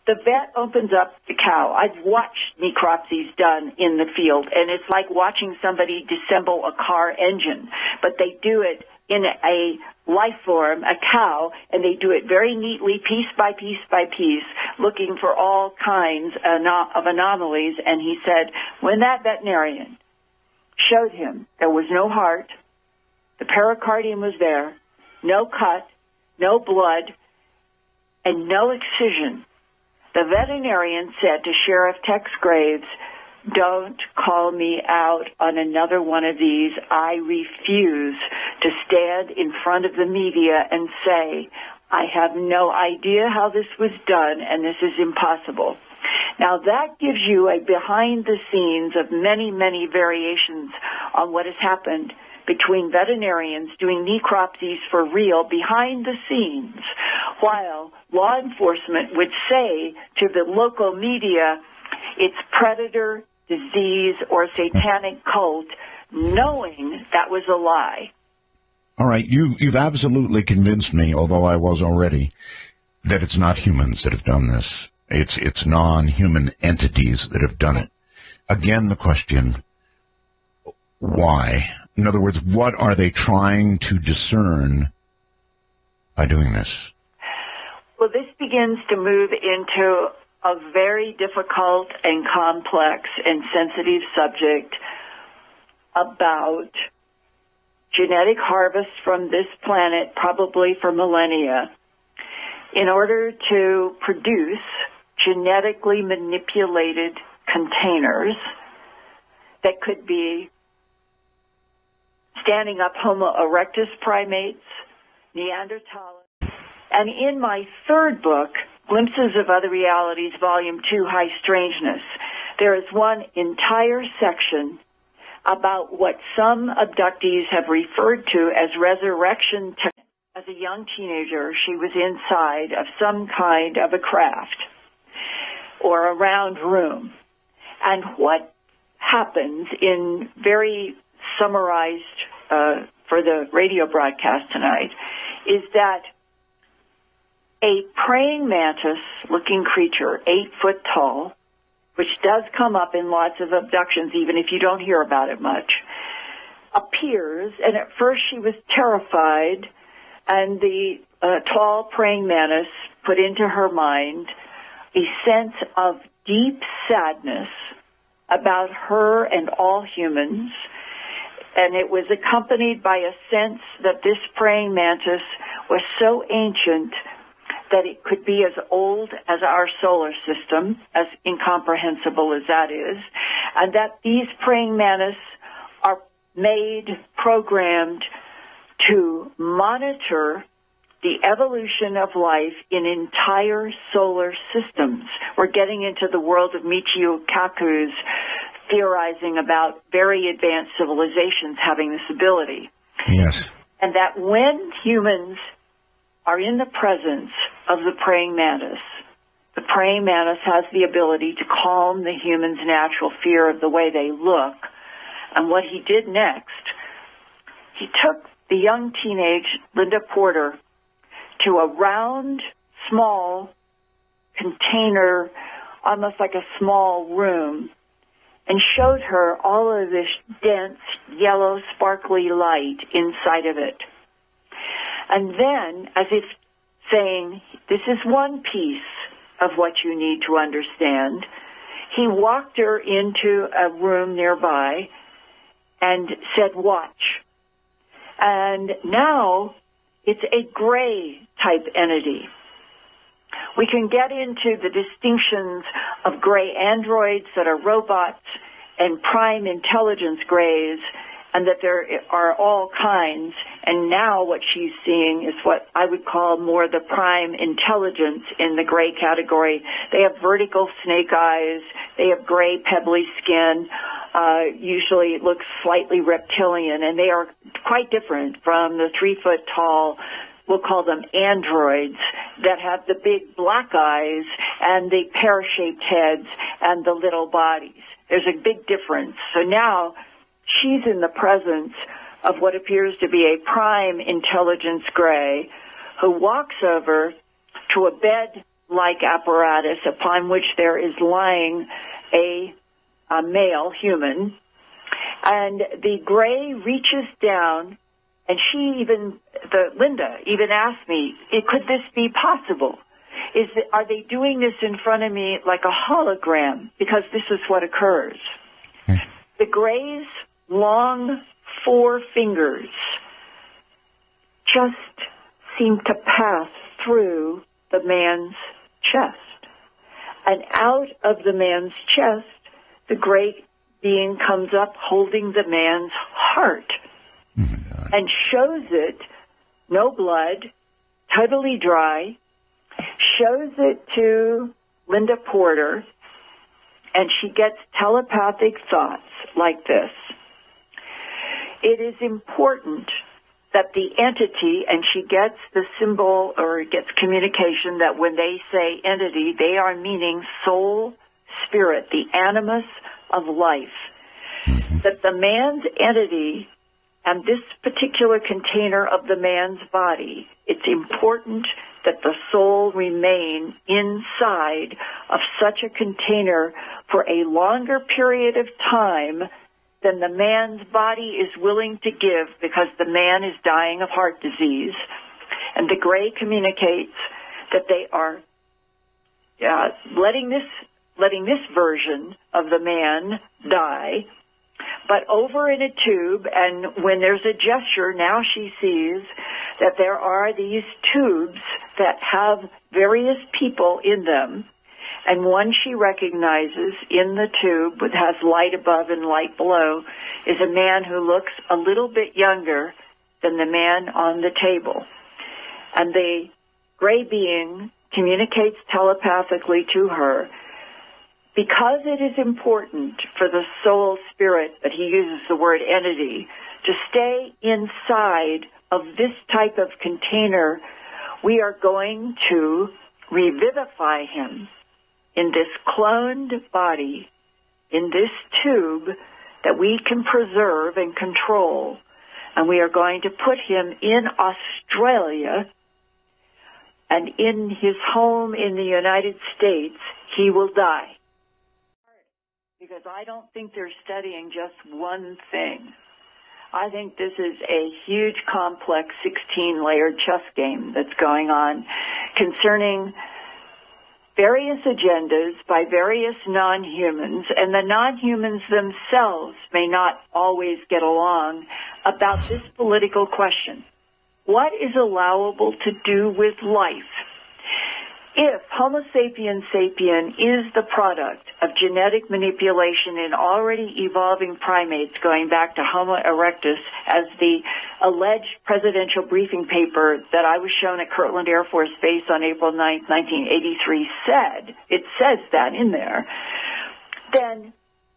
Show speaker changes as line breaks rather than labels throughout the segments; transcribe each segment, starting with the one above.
The vet opens up the cow. I've watched necropsies done in the field, and it's like watching somebody disassemble a car engine, but they do it in a life form, a cow, and they do it very neatly, piece by piece by piece, looking for all kinds of anomalies. And he said when that veterinarian showed him there was no heart, the pericardium was there, no cut, no blood, and no excision, the veterinarian said to Sheriff Tex Graves, "Don't call me out on another one of these. I refuse to stand in front of the media and say, I have no idea how this was done, and this is impossible." Now, that gives you a behind the scenes of many, many variations on what has happened between veterinarians doing necropsies for real behind the scenes, while law enforcement would say to the local media, it's predator, disease, or satanic cult, knowing that was a lie.
All right, you've absolutely convinced me, although I was already, that it's not humans that have done this. It's non-human entities that have done it. Again, the question, why? In other words, what are they trying to discern by doing this?
Well, this begins to move into a very difficult and complex and sensitive subject about genetic harvest from this planet, probably for millennia, in order to produce genetically manipulated containers that could be standing up Homo erectus primates, Neanderthals. And in my third book, Glimpses of Other Realities, Volume 2, High Strangeness, there is one entire section about what some abductees have referred to as resurrection technology. As a young teenager, she was inside of some kind of a craft or a round room. And what happens, in very summarized for the radio broadcast tonight, is that a praying mantis-looking creature, 8 foot tall, which does come up in lots of abductions, even if you don't hear about it much, appears, and at first she was terrified, and the tall praying mantis put into her mind a sense of deep sadness about her and all humans, and it was accompanied by a sense that this praying mantis was so ancient that it could be as old as our solar system, as incomprehensible as that is, and that these praying mantis are programmed to monitor the evolution of life in entire solar systems. We're getting into the world of Michio Kaku's theorizing about very advanced civilizations having this ability.
Yes.
And that when humans are in the presence of the praying mantis has the ability to calm the human's natural fear of the way they look. And what he did next, he took the young teenage Linda Porter to a round, small container, almost like a small room, and showed her all of this dense, yellow, sparkly light inside of it. And then, as if saying, this is one piece of what you need to understand, he walked her into a room nearby and said, watch. And now it's a gray type entity. We can get into the distinctions of gray androids that are robots and prime intelligence grays, and that there are all kinds. And now what she's seeing is what I would call more the prime intelligence in the gray category. They have vertical snake eyes. They have gray pebbly skin. Usually it looks slightly reptilian, and they are quite different from the 3 foot tall, we'll call them androids, that have the big black eyes and the pear-shaped heads and the little bodies. There's a big difference. So now she's in the presence of what appears to be a prime intelligence gray who walks over to a bed like apparatus upon which there is lying a male human. And the gray reaches down, and Linda even asked me, could this be possible? Are they doing this in front of me like a hologram? Because this is what occurs. The gray's long 4 fingers just seem to pass through the man's chest. And out of the man's chest, the great being comes up holding the man's heart and shows it, no blood, totally dry, shows it to Linda Porter, and she gets telepathic thoughts like this. It is important that the entity, and she gets the symbol or gets communication that when they say entity, they are meaning soul, spirit, the animus of life. That the man's entity and this particular container of the man's body, it's important that the soul remain inside of such a container for a longer period of time than the man's body is willing to give, because the man is dying of heart disease. And the gray communicates that they are letting this version of the man die, but over in a tube. And when there's a gesture, now she sees that there are these tubes that have various people in them. And one she recognizes in the tube, that has light above and light below, is a man who looks a little bit younger than the man on the table. And the gray being communicates telepathically to her, because it is important for the soul spirit, but he uses the word entity, to stay inside of this type of container. We are going to revivify him in this cloned body, in this tube that we can preserve and control. And we are going to put him in Australia, and in his home in the United States, he will die. Because I don't think they're studying just one thing. I think this is a huge, complex, 16-layered chess game that's going on concerning various agendas by various non-humans, and the non-humans themselves may not always get along about this political question. What is allowable to do with life? If Homo sapiens sapien is the product of genetic manipulation in already evolving primates going back to Homo erectus, as the alleged presidential briefing paper that I was shown at Kirtland Air Force Base on April 9, 1983 said, it says that in there, then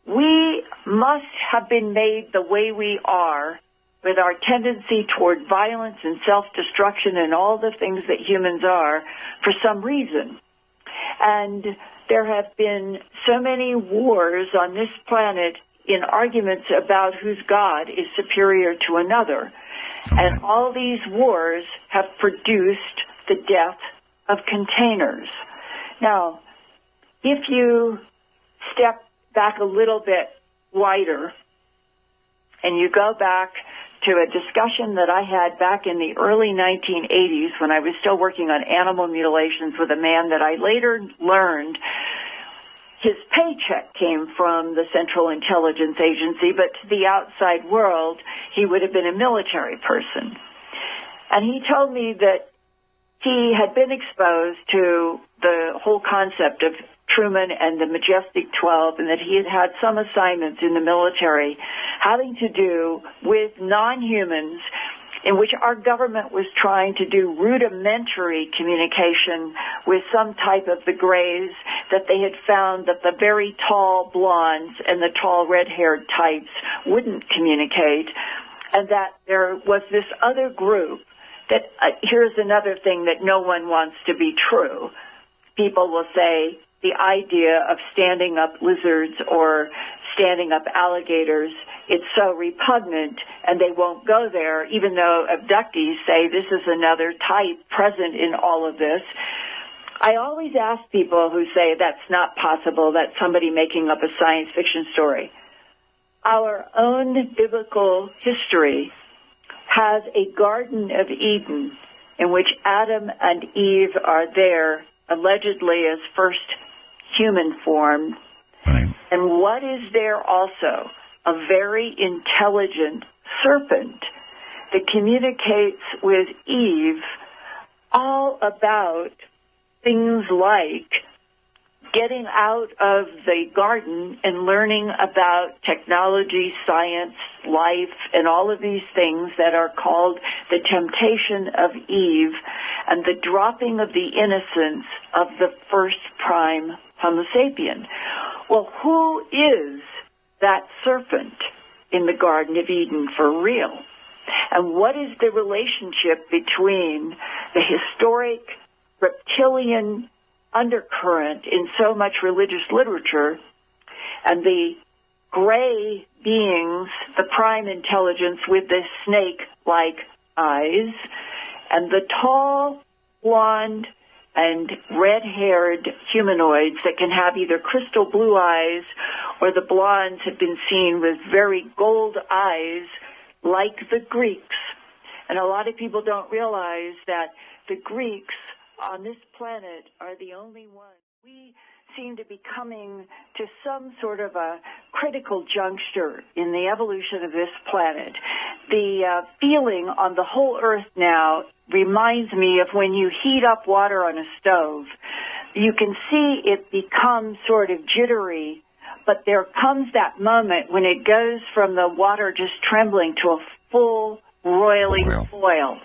we must have been made the way we are, with our tendency toward violence and self-destruction and all the things that humans are, for some reason. And there have been so many wars on this planet in arguments about whose God is superior to another. And all these wars have produced the death of containers. Now, if you step back a little bit wider and you go back to a discussion that I had back in the early 1980s when I was still working on animal mutilations with a man that I later learned his paycheck came from the Central Intelligence Agency, but to the outside world, he would have been a military person. And he told me that he had been exposed to the whole concept of Truman and the Majestic 12, and that he had had some assignments in the military having to do with non-humans in which our government was trying to do rudimentary communication with some type of the grays, that they had found that the very tall blondes and the tall red-haired types wouldn't communicate, and that there was this other group that, here's another thing that no one wants to be true. People will say, the idea of standing up lizards or standing up alligators, it's so repugnant, and they won't go there, even though abductees say this is another type present in all of this. I always ask people who say that's not possible, that's somebody making up a science fiction story. Our own biblical history has a Garden of Eden in which Adam and Eve are there, allegedly as first human form.
Right.
And what is there also? A very intelligent serpent that communicates with Eve all about things like getting out of the garden and learning about technology, science, life, and all of these things that are called the temptation of Eve and the dropping of the innocence of the first prime Homo sapien. Well, who is that serpent in the Garden of Eden for real? And what is the relationship between the historic reptilian undercurrent in so much religious literature and the gray beings, the prime intelligence with the snake-like eyes, and the tall, blonde, and red-haired humanoids that can have either crystal blue eyes or the blondes have been seen with very gold eyes like the Greeks. And a lot of people don't realize that the Greeks on this planet are the only ones. We seem to be coming to some sort of a critical juncture in the evolution of this planet. The feeling on the whole Earth now reminds me of when you heat up water on a stove. You can see it become sort of jittery, but there comes that moment when it goes from the water just trembling to a full roiling boil.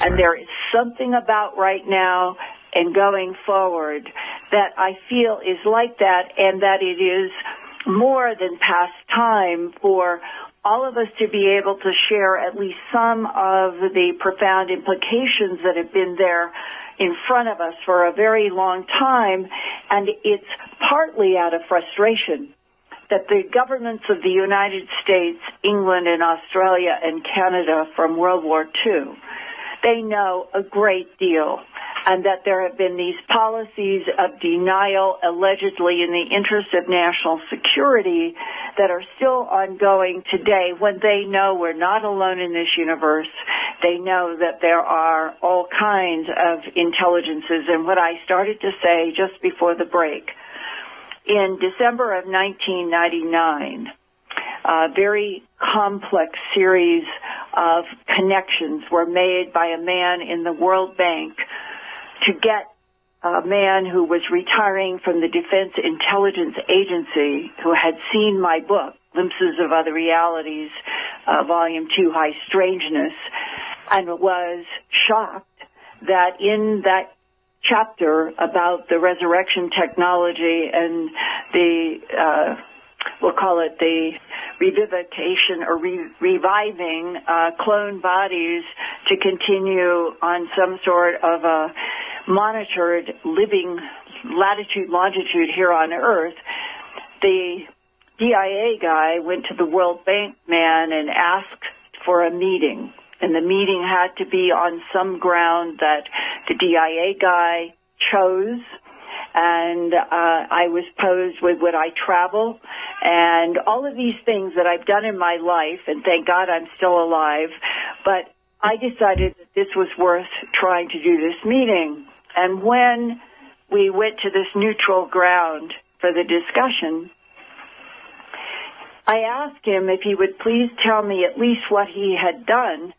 And there is something about right now and going forward that I feel is like that, and that it is more than past time for all of us to be able to share at least some of the profound implications that have been there in front of us for a very long time. And it's partly out of frustration that the governments of the United States, England, and Australia, and Canada from World War II, they know a great deal, and that there have been these policies of denial, allegedly in the interest of national security, that are still ongoing today when they know we're not alone in this universe. They know that there are all kinds of intelligences. And what I started to say just before the break, in December of 1999, a very complex series of connections were made by a man in the World Bank to get a man who was retiring from the Defense Intelligence Agency, who had seen my book, Glimpses of Other Realities, Volume 2, High Strangeness, and was shocked that in that chapter about the resurrection technology and the, we'll call it the revivification or reviving clone bodies to continue on some sort of a monitored living latitude, longitude here on Earth, the DIA guy went to the World Bank man and asked for a meeting. And the meeting had to be on some ground that the DIA guy chose. And I was posed with, would I travel? And all of these things that I've done in my life, and thank God I'm still alive. But I decided that this was worth trying to do this meeting. And when we went to this neutral ground for the discussion, I asked him if he would please tell me at least what he had done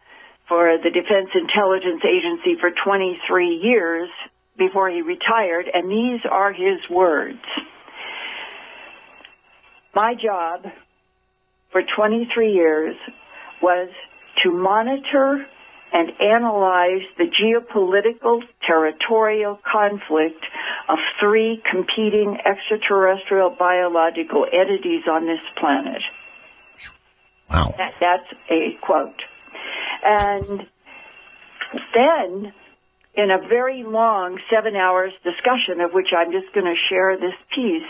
for the Defense Intelligence Agency for 23 years before he retired, and these are his words. My job for 23 years was to monitor and analyze the geopolitical territorial conflict of three competing extraterrestrial biological entities on this planet.
Wow.
That's a quote. And then, in a very long 7 hours discussion, of which I'm just going to share this piece,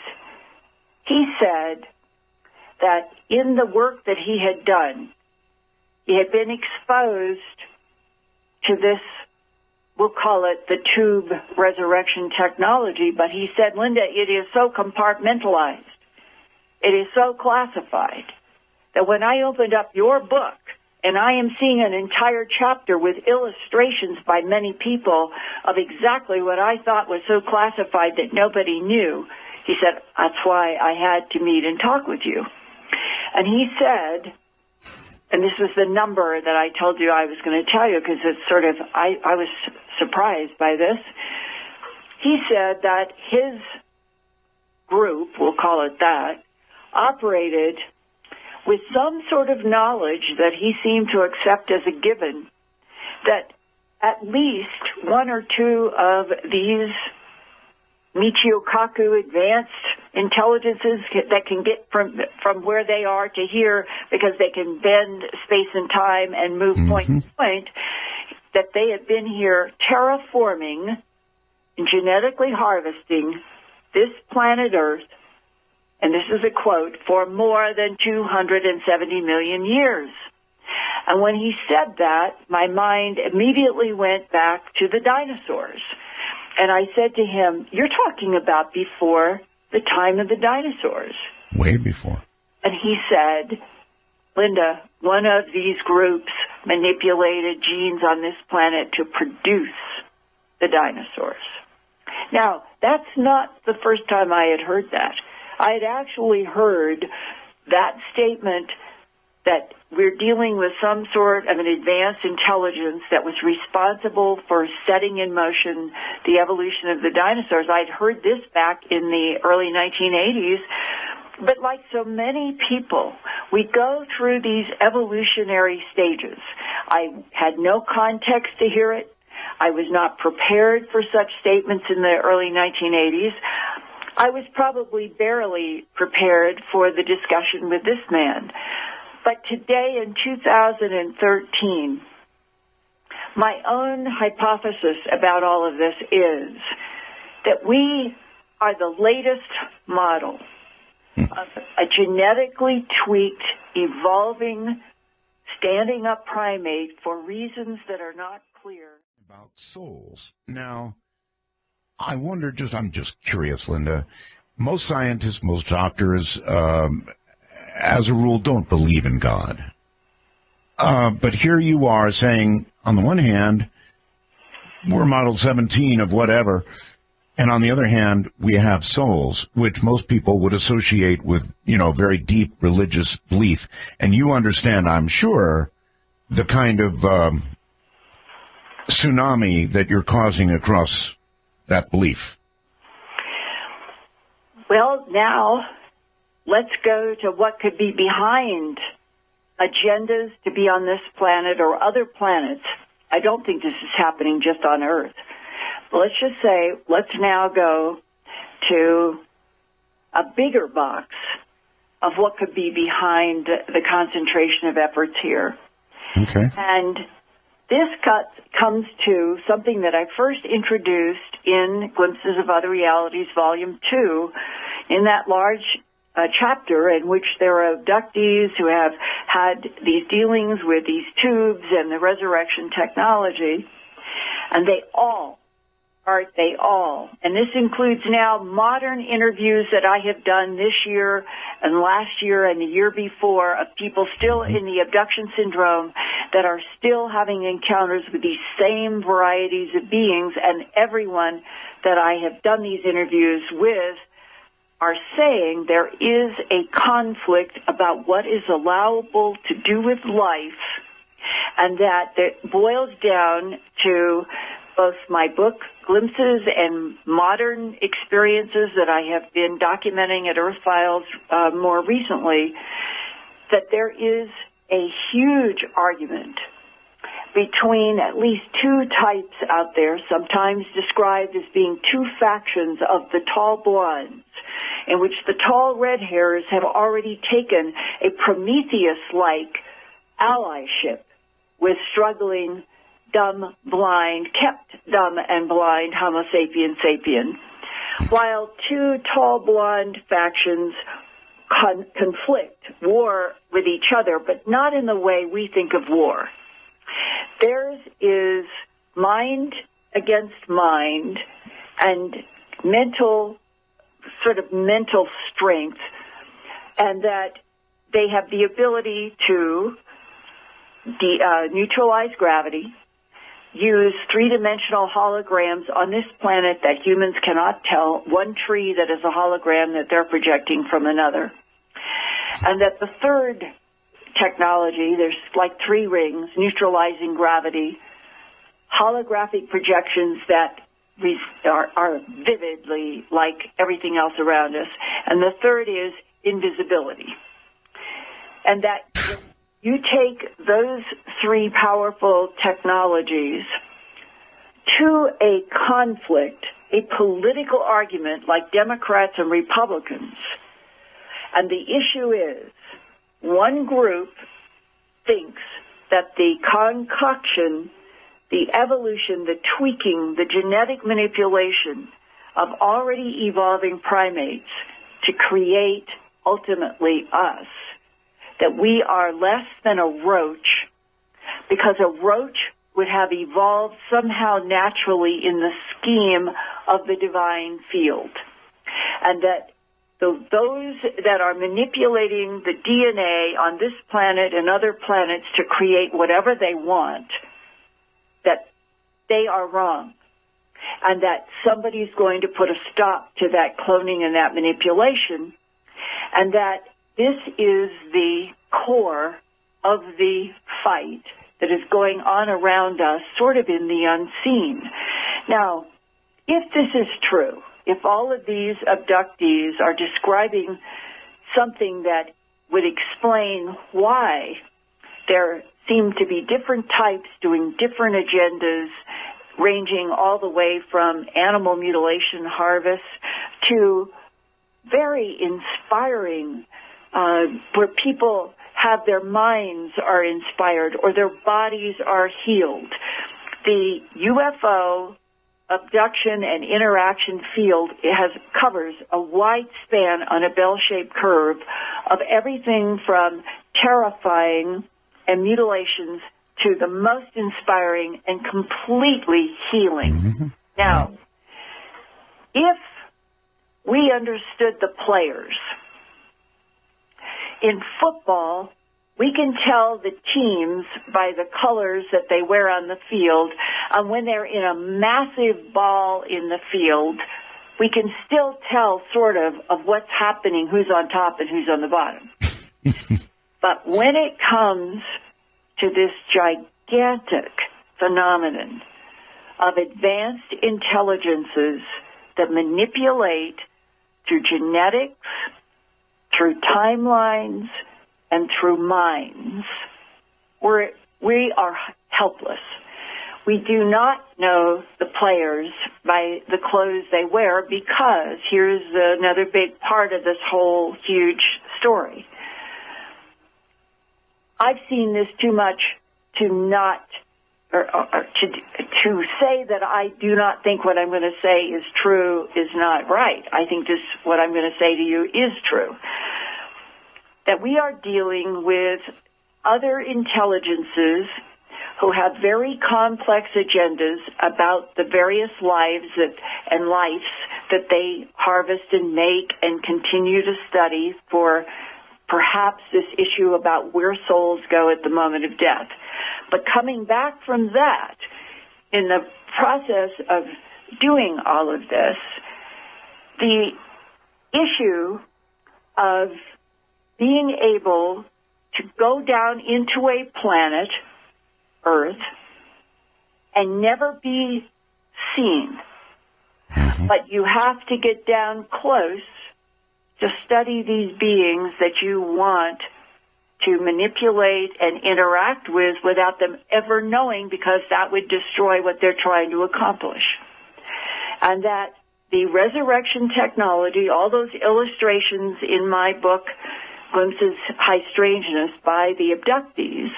he said that in the work that he had done, he had been exposed to this we'll call it the tube resurrection technology, but he said, Linda, it is so compartmentalized, it is so classified, that when I opened up your book, and I am seeing an entire chapter with illustrations by many people of exactly what I thought was so classified that nobody knew, he said, that's why I had to meet and talk with you. And he said, and this was the number that I told you I was going to tell you because it's sort of, I was surprised by this. He said that his group, we'll call it that, operated with some sort of knowledge that he seemed to accept as a given, that at least one or two of these Michiokaku advanced intelligences that can get from where they are to here because they can bend space and time and move point to point, that they have been here terraforming and genetically harvesting this planet Earth, and this is a quote, for more than 270 million years. And when he said that, my mind immediately went back to the dinosaurs. And I said to him, you're talking about before the time of the dinosaurs.
Way before.
And he said, Linda, one of these groups manipulated genes on this planet to produce the dinosaurs. Now, that's not the first time I had heard that. I had actually heard that statement that we're dealing with some sort of an advanced intelligence that was responsible for setting in motion the evolution of the dinosaurs. I'd heard this back in the early 1980s, but like so many people, we go through these evolutionary stages. I had no context to hear it. I was not prepared for such statements in the early 1980s. I was probably barely prepared for the discussion with this man. But today in 2013, my own hypothesis about all of this is that we are the latest model of a genetically tweaked, evolving, standing up primate for reasons that are not clear.
About souls. Now, I'm just curious, Linda. Most scientists, most doctors, as a rule, don't believe in God. But here you are saying, on the one hand, we're model 17 of whatever, and on the other hand, we have souls, which most people would associate with, very deep religious belief. And you understand, I'm sure, the kind of tsunami that you're causing across that belief.
Well, now let's go to what could be behind agendas to be on this planet or other planets. I don't think this is happening just on Earth. But let's just say, let's now go to a bigger box of what could be behind the concentration of efforts here.
Okay.
And this comes to something that I first introduced in Glimpses of Other Realities, Volume 2, in that large chapter in which there are abductees who have had these dealings with these tubes and the resurrection technology, and they all, and this includes now modern interviews that I have done this year and last year and the year before of people still in the abduction syndrome that are still having encounters with these same varieties of beings, and everyone that I have done these interviews with are saying there is a conflict about what is allowable to do with life, and that it boils down to both my book, Glimpses, and modern experiences that I have been documenting at Earth Files more recently, that there is a huge argument between at least two types out there, sometimes described as being two factions of the tall blondes, in which the tall red hairs have already taken a Prometheus-like allyship with struggling, dumb, blind, kept dumb and blind Homo sapien sapien, while two tall blonde factions conflict, war with each other, but not in the way we think of war. Theirs is mind against mind and mental strength, and that they have the ability to neutralize gravity, use three-dimensional holograms on this planet that humans cannot tell, one tree that is a hologram that they're projecting from another. And that the third technology, there's like three rings, neutralizing gravity, holographic projections that are vividly like everything else around us, and the third is invisibility. And that you take those three powerful technologies to a conflict, a political argument like Democrats and Republicans, and the issue is one group thinks that the concoction, the evolution, the tweaking, the genetic manipulation of already evolving primates to create ultimately us, that we are less than a roach, because a roach would have evolved somehow naturally in the scheme of the divine field. And that those that are manipulating the DNA on this planet and other planets to create whatever they want, that they are wrong. And that somebody's going to put a stop to that cloning and that manipulation. And that this is the core of the fight that is going on around us, sort of in the unseen. Now, if this is true, if all of these abductees are describing something that would explain why there seem to be different types doing different agendas, ranging all the way from animal mutilation harvests to very inspiring, where people have their minds are inspired or their bodies are healed. The UFO abduction and interaction field covers a wide span on a bell-shaped curve of everything from terrifying and mutilations to the most inspiring and completely healing. Mm-hmm. Now, if we understood the players, in football, we can tell the teams by the colors that they wear on the field. And when they're in a massive ball in the field, we can still tell sort of what's happening, who's on top and who's on the bottom. But when it comes to this gigantic phenomenon of advanced intelligences that manipulate through genetics, through timelines, and through minds, we are helpless. We do not know the players by the clothes they wear, because here's another big part of this whole huge story. I've seen this too much to not, or to say that I do not think what I'm going to say is true is not right. I think what I'm going to say to you is true. That we are dealing with other intelligences who have very complex agendas about the various lives and lives that they harvest and make and continue to study for perhaps this issue about where souls go at the moment of death. But coming back from that, in the process of doing all of this, the issue of being able to go down into a planet, Earth, and never be seen. Mm-hmm. But you have to get down close to study these beings that you want to manipulate and interact with without them ever knowing, because that would destroy what they're trying to accomplish. And that the resurrection technology, all those illustrations in my book, Glimpses High Strangeness, by the abductees,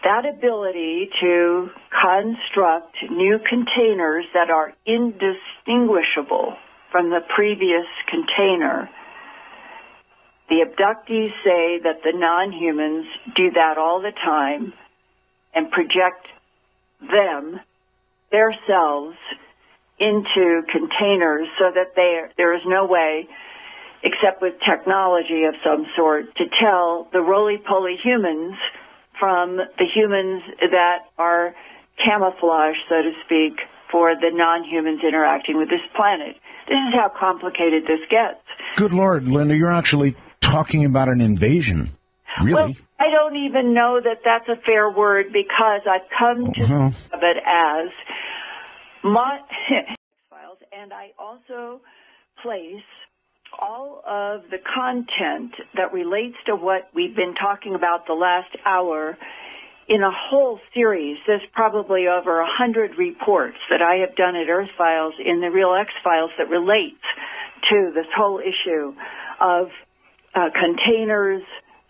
that ability to construct new containers that are indistinguishable from the previous container, the abductees say that the non-humans do that all the time and project them their cells into containers so that there is no way, except with technology of some sort, to tell the roly-poly humans from the humans that are camouflaged, so to speak, for the non-humans interacting with this planet. This is how complicated this gets.
Good Lord, Linda, you're actually talking about an invasion. Really?
Well, I don't even know that that's a fair word, because I've come to think of it as my files, and I also place all of the content that relates to what we've been talking about the last hour in a whole series. There's probably over 100 reports that I have done at Earth Files in the Real X Files that relates to this whole issue of containers,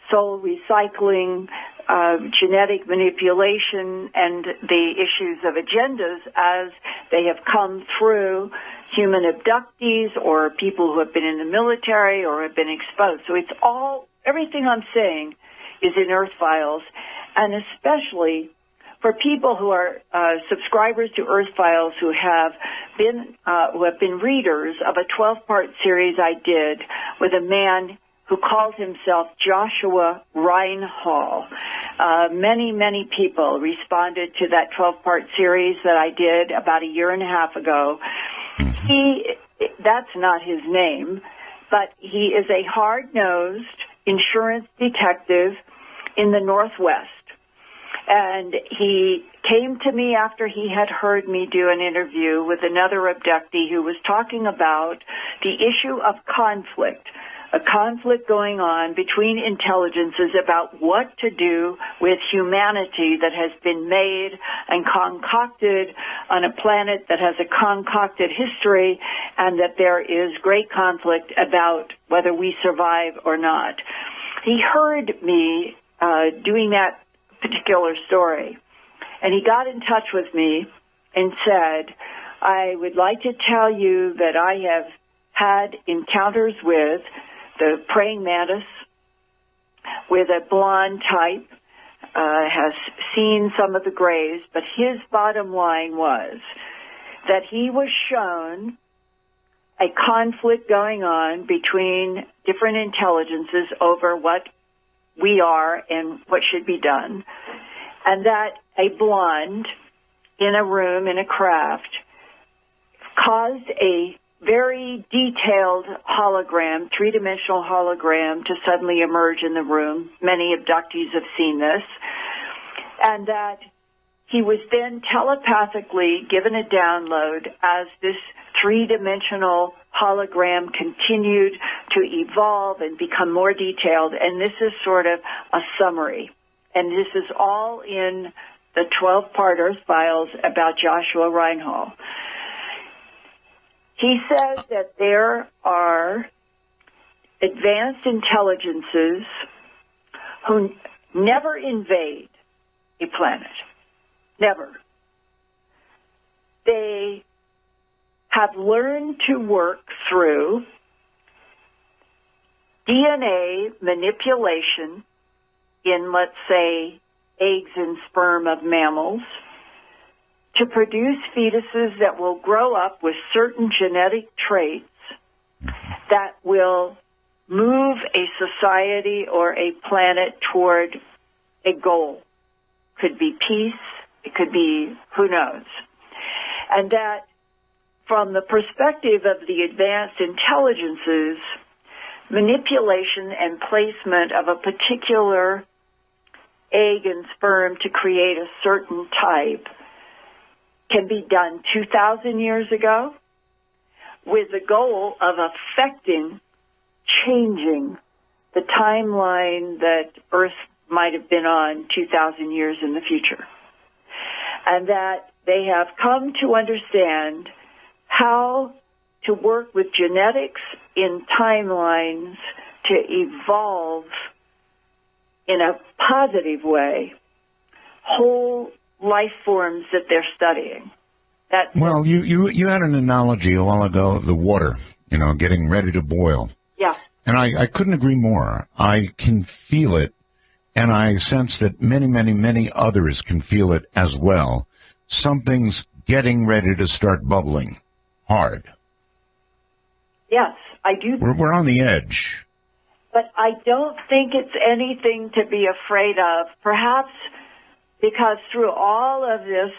soul recycling, genetic manipulation, and the issues of agendas as they have come through human abductees or people who have been in the military or have been exposed. So it's all, everything I'm saying is in Earth Files, and especially for people who are subscribers to Earth Files who have been readers of a 12-part series I did with a man who calls himself Joshua Reinhall. Many people responded to that 12-part series that I did about a year and a half ago. That's not his name, but he is a hard-nosed insurance detective in the Northwest. And he came to me after he had heard me do an interview with another abductee who was talking about the issue of conflict, a conflict going on between intelligences about what to do with humanity that has been made and concocted on a planet that has a concocted history, and that there is great conflict about whether we survive or not. He heard me doing that particular story, and he got in touch with me and said, I would like to tell you that I have had encounters with the praying mantis, with a blonde type, has seen some of the grays, but his bottom line was that he was shown a conflict going on between different intelligences over what we are and what should be done, and that a blonde in a room in a craft caused a very detailed hologram, three-dimensional hologram, to suddenly emerge in the room. Many abductees have seen this. And that he was then telepathically given a download as this three-dimensional hologram continued to evolve and become more detailed. And this is sort of a summary. And this is all in the 12-part Earth Files about Joshua Reinhall. He says that there are advanced intelligences who never invade a planet. Never. They have learned to work through DNA manipulation in, let's say, eggs and sperm of mammals, to produce fetuses that will grow up with certain genetic traits that will move a society or a planet toward a goal. Could be peace, it could be who knows. And that from the perspective of the advanced intelligences, manipulation and placement of a particular egg and sperm to create a certain type can be done 2,000 years ago with the goal of affecting, changing the timeline that Earth might have been on 2,000 years in the future. And that they have come to understand how to work with genetics in timelines to evolve in a positive way whole life forms that they're studying.
Well, you had an analogy a while ago of the water, getting ready to boil.
Yeah.
And I couldn't agree more. I can feel it, and I sense that many others can feel it as well. Something's getting ready to start bubbling hard.
Yes, I do.
We're on the edge.
But I don't think it's anything to be afraid of. Perhaps because through all of this,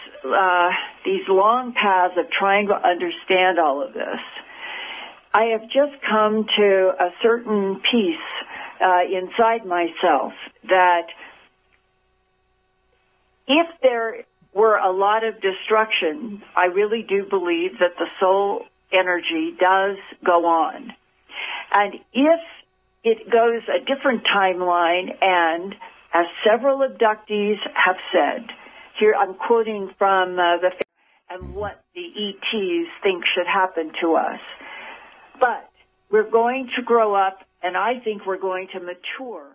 these long paths of trying to understand all of this, I have just come to a certain peace inside myself that if there were a lot of destruction, I really do believe that the soul energy does go on. And if it goes a different timeline, and as several abductees have said, here I'm quoting from and what the ETs think should happen to us. But we're going to grow up, and I think we're going to mature